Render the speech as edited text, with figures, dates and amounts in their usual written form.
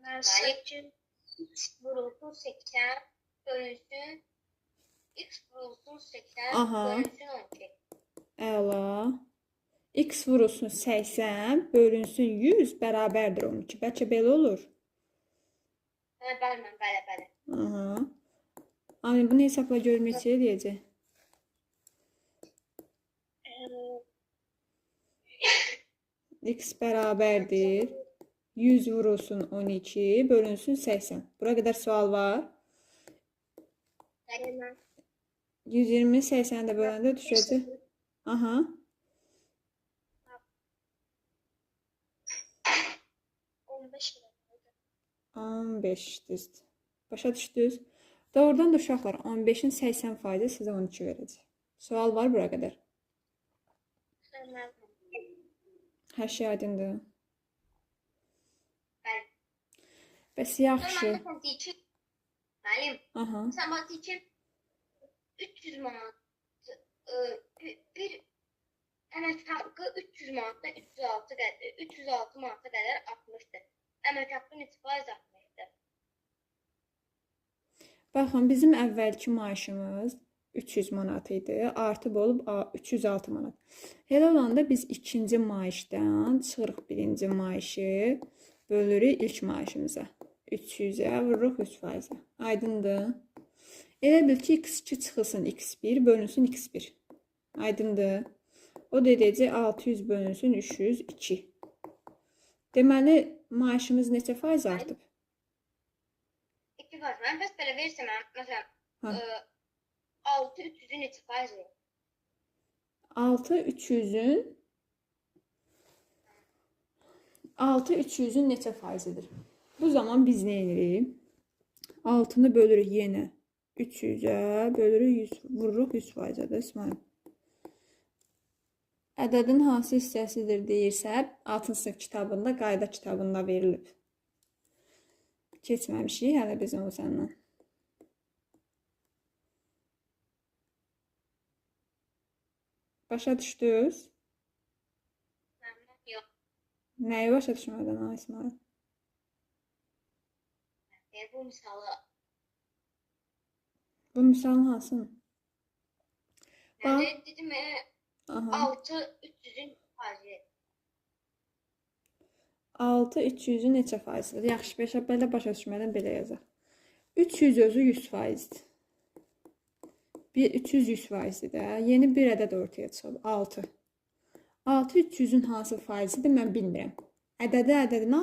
8 x vurulsun 80 bölünsün x vurulsun 80 Aha. bölünsün 12. Əla. X vurulsun 80 bölünsün 100 bərabərdir 12. Bəlkə belə olur. Hə, bəli. Aha. Hani bunu hesabla görüm neçəyə deyəcək. X bərabərdir 100 vurulsun 12 bölünsün 80. Bura qədər sual var. 120 80'ə də böləndə düşəcək. Aha. 15 düzdür. Başa düşdünüz? Doğrudan da uşaqlar 15'in 80% sizə 12 verəcək. Sual var bura qədər. Hər şey aydındır. Bəli. Bəs yaxşı. Müəllim, Aha. matematik 300 manat bir əmək haqqı 300 manatda 306 manata qədər artmışdır. Əmək haqqı neçə faiz artmışdır? Baxın, bizim əvvəlki maaşımız 300 manat idi. Artıb olub 306 manat. Elə olanda biz ikinci maaşdan çıxırıq birinci maaşı, bölürük ilk maaşımıza. 300'ə vururuq 3%. Aydındır. Elə bil ki, x2 çıxılsın x1, bölünsün x1. Aydındır. O da edəcək 600 bölünsün 302. Deməli, maaşımız neçə faiz artıb? 2 faiz. Mən bəs belə versəm, məsələn, 6 300'ün neçə faiz olur? 6 300'ün neçə faizidir? Bu zaman biz nə edirik? 6'nı bölürük yenə 300'ə, bölürük 100, vururuq 100%'də İsmail. Ədədin hansı hissəsidir deyirsə, 6-cı sınıf kitabında, qayda kitabında verilib. Keçməmişik hələ biz onu səndən. Başa düşdünüz? Yox. Nəyi başa düşmədin İsmail? Bu misalı. Bu misalın hansını? Yəni, dedim, 6 300'ün faizi. 6 300'ün neçə faizidir? Yaxşı, belə başa düşmədən belə yazaq. 300 özü 100%'dir. 300 100%'dir də. Yeni bir ədəd ortaya çıxıb. 6. 6 300'ün hansı faizidir mən bilmirəm. Ədədin altında